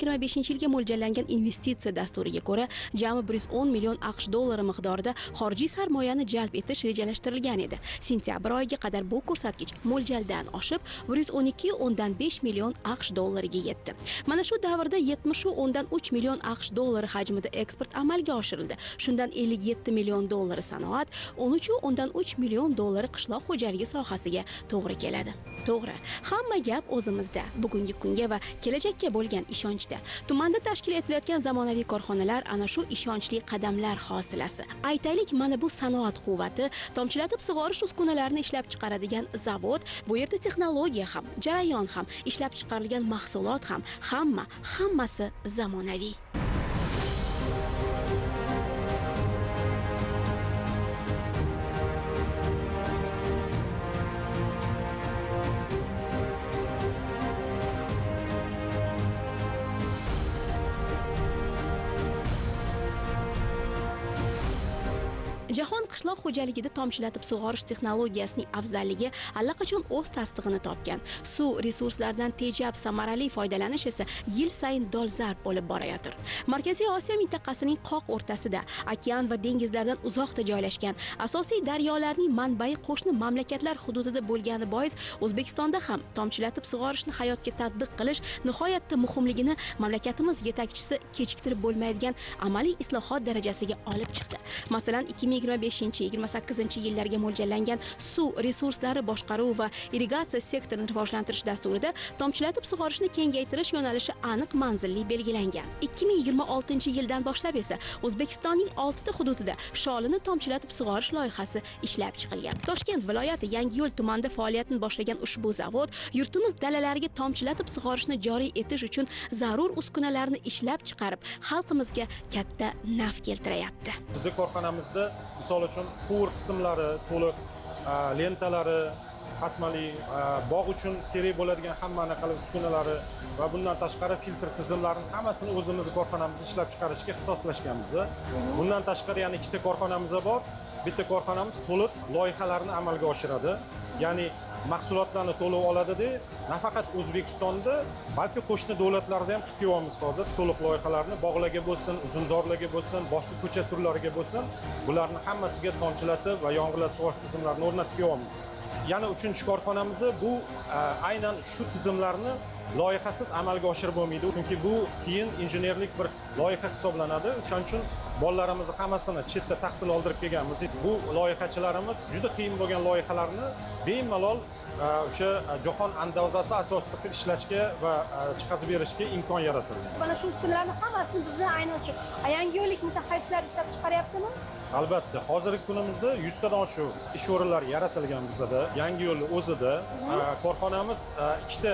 2025-yilga mo'ljallangan investitsiya dasturiga ko'ra, jami 110 million AQSh dollari miqdorida xorijiy sarmoyani jalb etish rejalashtirilgan edi. Sentyabr oyiga qadar bu ko'rsatkich mo'ljaldan oshib, 112,5 million AQSh dollariga yetdi. Mana shu davrda 70,3 million AQSh dollari hajmida eksport amalga oshirildi. Shundan 57 million dollari sanoat, 13,3 million dollari qishloq xo'jaligi sohasiga to'g'ri keladi. To'g'ri, hamma gap o'zimizda, bugungi kunga va kelajakka bo'lgan ishonchda. Tumanda tashkil etilayotgan zamonaviy korxonalar ana shu ishonchli qadamlar hosilasi. Aytaylik, mana bu sanoat quvvati, tomchilatib sug'orish uskunalarini ishlab chiqaradigan zavod, bu yerda texnologiya ham, jarayon ham, ishlab chiqarilgan mahsulot ham, hammasi zamonaviy. Jahon qishloq xo'jaligida tomchilatib sug'orish texnologiyasining afzalligi allaqachon o'z tasdig'ini topgan. Suv resurslaridan tejab samarali foydalanish esa yil sayin dolzarb bo'lib borayotir. Markaziy Osiyo mintaqasining qoq o'rtasida, okean va dengizlardan uzoqda joylashgan, asosiy daryolarning manbai qo'shni mamlakatlar hududida bo'lgani bois, O'zbekistonda ham tomchilatib sug'orishni hayotga tatbiq qilish nihoyatda muhimligini mamlakatimiz yetakchisi kechiktirib bo'lmaydigan amaliy islohot darajasiga olib chiqdi. Masalan, 2025-28 yillarga mo'ljallangan suv resurslari boshqaruv va irrigatsiya sektorini rivojlantirish dasturida tomchilatib sug'orishni kengaytirish yo'nalishi aniq manzilli belgilangan. 2026-yildan boshlab esa O'zbekistonning 6 ta hududida sholini tomchilatib sug'orish loyihasi ishlab chiqilgan. Toshkent viloyati Yangiyo'l tumanida faoliyatini boshlagan ushbu zavod yurtimiz dalalariga tomchilatib sug'orishni joriy etish uchun zarur uskunalarni ishlab chiqarib, xalqimizga katta naf keltirayapti. Bizning korxonamizda misol uchun quvur qismlari, to'liq lentalari, qasmali bog' uchun kerak bo'ladigan hamma anaqalar uskunalari va bundan tashqari filtr tizimlarining hammasini o'zimiz korxonamizda ishlab chiqarishga ixtisoslashganmiz. Bundan tashqari yana ikkita korxonamiz bor. Bitta korxonamiz to'liq loyihalarni amalga oshiradi. Ya'ni mahsulotlarni to'liq oladida, nafaqat O'zbekistonda, balki qo'shni davlatlarda ham qilyapmiz hozir to'liq loyihalarni, bog'larga bo'lsin, uzumzorlarga bo'lsin, boshqa ko'cha turlariga bo'lsin, bularni hammasiga tomchilatib va yong'inlar sug'orish tizimlarini o'rnatib qo'yamiz. Yana 3-korxonamiz bu aynan shu tizimlarni loyihasiz amalga oshirib bo'lmaydi. Chunki bu keyin injenerlik bir loyiha hisoblanadi. Shuning uchun bolalarimizni hammasini chetda tahsil oldirib kelganmiz. Bu loyihachilarimiz juda qiyin bo'lgan loyihalarni bemalol o'sha jahon andazasi asosida ishlashga va chiqazib berishga imkon yaratilgan. Mana shu uskunalarni hammasini bizda aynan shu yangiyo'llik mutaxassislar ishlab chiqaryaptimi? Albatta, hozirgi kunimizda 100 tadan oshiq ish o'rinlari yaratilgan bizda. Yangiyo'l o'zida korxonamiz ikkita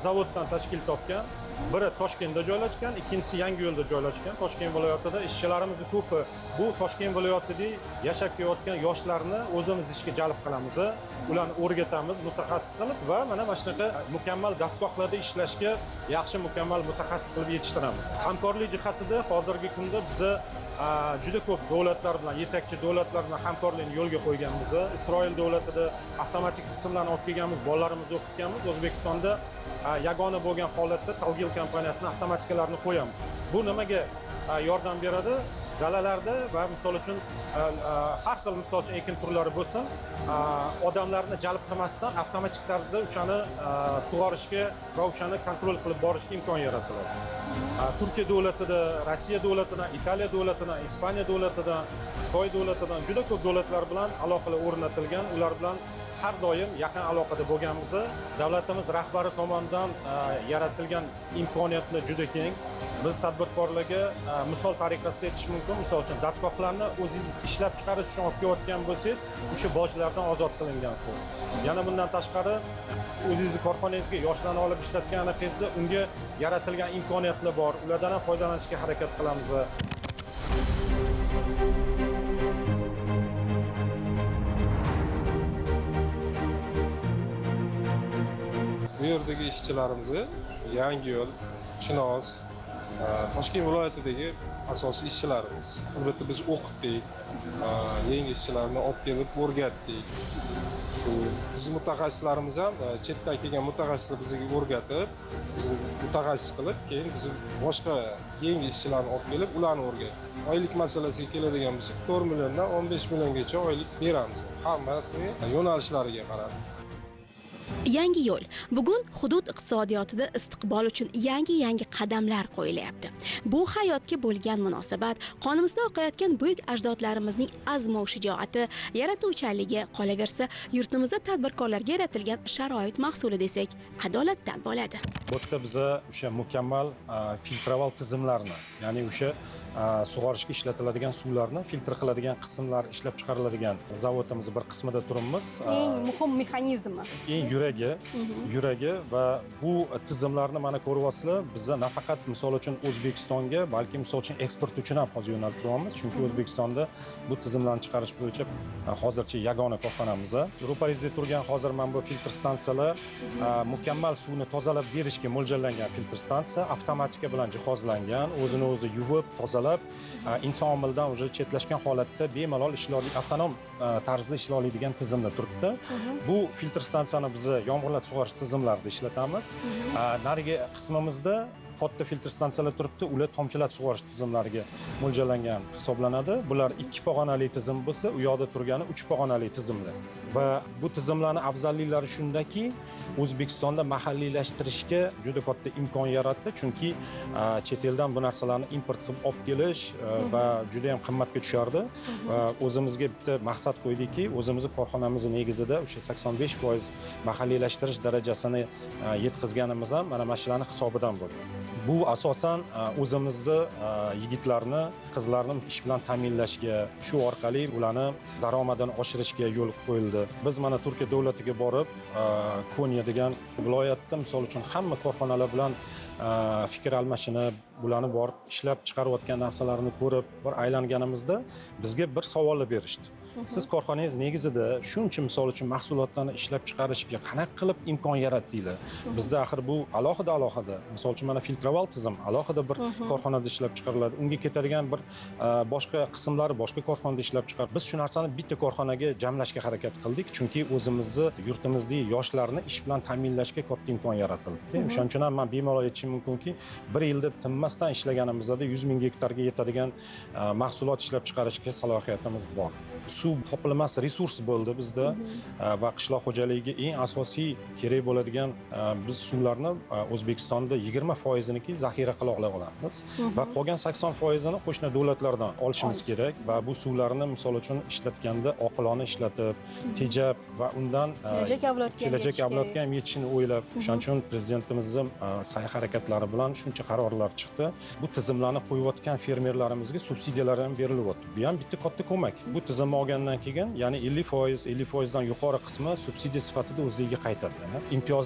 zavoddan tashkil topgan. Biri Toshkentda joylashgan, ikkinchisi Yangiyo'lda joylashgan. Toshkent viloyatida ishchilarimizni ko'pi bu Toshkent viloyatida yashab kelayotgan yoshlarni o'zimiz ishga jalb qilamiz. Ularni o'rgatamiz mutaxassis qilib va mana shunaqa mukammal dastgohlarda ishlashga yaxshi mukammal mutaxassis qilib yetishtiramiz. Hamkorlik jihatida hozirgi kunda biz juda ko'p davlatlar bilan, yetakchi davlatlar bilan hamkorlikni yo'lga qo'yganmiz. Isroil davlatida avtomatik qismlarni olib kelganmiz, bolalarimizni o'qitganmiz. O'zbekistonda yagona bo'lgan holatda Talgil kompaniyasining avtomatikalarini qo'yamiz. Bu nimaga yordam beradi? Dalalarda va misol uchun har xil misol uchun ekin turlari bo'lsin, odamlarni jalb qilmasdan avtomatik tarzda o'shani sug'orishga va o'shani kontrol qilib borishga imkon yaratiladi. Turkiya davlatida, Rossiya davlatidan, Italiya davlatidan, Ispaniya davlatidan, Xitoy davlatidan juda ko'p davlatlar bilan aloqalar o'rnatilgan. Ular bilan har doim yaqin aloqada bo'lganmiz. Davlatimiz rahbari tomonidan yaratilgan imkoniyatlar juda keng. Biz tadbirkorlarga misol tariqasida aytish mumkin. Misol uchun dastgohlarni o'zingiz ishlab chiqarish uchun olib kelayotgan bo'lsangiz, o'sha bojlardan ozod qilingansiz. Yana bundan tashqari o'zingizning korxonangizga yoshlarni olib ishlatganingizda unga yaratilgan imkoniyatlar bor. Ulardan ham foydalanishga harakat qilamiz. Bu yerdagi ishchilarimizni Yangiyo'l, Chinoz, Toshkent viloyatidagi asosiy ishchilarimiz. Albatta biz o'qitdik, yangi ishchilarni olib kelib o'rgatdik. Biz mutaxassislarimiz ham chetdan kelgan mutaxassislar bizga o'rgatib, bizni mutaxassis qilib, keyin biz boshqa yangi ishchilarni olib kelib, ularni o'rgatib. Oylik masalasiga keladigan bo'lsak, 4 milliondan 15 milliongacha oylik beramiz. Hammasi yo'nalishlariga qarab. Yangi yo'l. Bugun hudud iqtisodiyotida istiqbol uchun yangi qadamlar qo'yilyapti. Bu hayotga bo'lgan munosabat, qonimizda oqayotgan buyuk ajdodlarimizning azmu shijoati, yaratuvchanligi, qolaversa, yurtimizda tadbirkorlarga yaratilgan sharoit mahsuli desak, adolatdan bo'ladi. Bu yerda biza o'sha mukammal filtroval tizimlarni, ya'ni o'sha sug'orishga ishlatiladigan suvlarni filtr qiladigan qismlar ishlab chiqariladigan zavodimiz bir qismida turibmiz. Eng muhim mexanizmi. Eng yuragi va bu tizimlarni mana ko'ryapsizlar, biza nafaqat misol uchun O'zbekistonga, balki misol uchun eksport uchun ham hozir yo'naltiryapmiz, chunki O'zbekistonda bu tizimlarni chiqarish bo'yicha hozircha yagona korxonamiz. Ro'parangizda turgan hozir mana bu filtr stansiyalar mukammal suvni tozalab berishga mo'ljallangan filtr stansiya, avtomatika bilan jihozlangan, o'zini o'zi yuvib, tozalab, inson omilidan уже chetlashgan holatda bemalol ishlaydigan, avtonom tarzda ishlaydigan tizimda turibdi. Bu filtr stansiyani biz yomg'irlar sug'orish tizimlarida ishlatamiz. Narigi qismimizda katta filtr stansiyalar turibdi, ular tomchilatib sug'orish tizimlariga mo'ljallangan hisoblanadi. Bular 2 pog'onali tizim bo'lsa, u yoqda turgani 3 pog'onali tizimlar. Va bu tizimlarning afzalliklari shundaki, O'zbekistonda mahalliylashtirishga juda katta imkon yaratdi, chunki chet eldan bu narsalarni import qilib olib kelish va juda ham qimmatga tushardi. Va o'zimizga bitta maqsad qo'ydikki, o'zimizning korxonamiz negizida o'sha 85% mahalliylashtirish darajasini yetkazganimiz ham mana shularning hisobidan bo'ldi. Bu asosan o'zimizni yigitlarni, qizlarni ish bilan ta'minlashga, shu orqali ularni daromadini oshirishga yo'l qo'yildi. Biz mana Turkiya davlatiga borib, Konya degan viloyatda misol uchun hamma korxonalar bilan fikr almashinib, bularni borib ishlab chiqarayotgan narsalarini ko'rib, bir aylanganimizda bizga bir savolni berishdi. Siz korxonangiz negizida shuncha misol uchun mahsulotlarni ishlab chiqarishga qanaqa qilib imkon yaratdinglar? Bizda axir bu alohida, misol uchun mana filtroval tizim alohida bir korxonada ishlab chiqariladi. Unga ketadigan bir boshqa qismlari boshqa korxonada ishlab chiqar. Biz shu narsani bitta korxonaga jamlashga harakat qildik, chunki o'zimizni yurtimizdagi yoshlarni ish bilan ta'minlashga katta imkon yaratildi. O'shaning uchun ham men bemalol aytishim mumkinki, bir yilda tinmasdan ishlaganimizda 100 ming gektarga yetadigan mahsulot ishlab chiqarishga salohiyatimiz bor. Suv topilmas resurs bo'ldi bizda va qishloq xo'jaligiga eng asosiy kerak bo'ladigan biz suvlarni O'zbekistonda 20%niki zaxira qila olamiz va qolgan 80%ni qo'shni davlatlardan olishimiz kerak va bu suvlarni misol uchun ishlatganda oqilona ishlatib, tejab va undan kelajak avlodga ham yetishini o'ylab, o'shaning uchun prezidentimizning sa'y-harakatlari bilan shuncha qarorlar chiqdi. Bu tizimlarni qo'yayotgan fermerlarimizga subsidiyalar ham berilyapti. Bu ham bitta katta ko'mak. Bu tizim olgandan keyin, ya'ni 50%dan yuqori qismi subsidiya sifatida o'zligiga qaytadi. Imtiyoz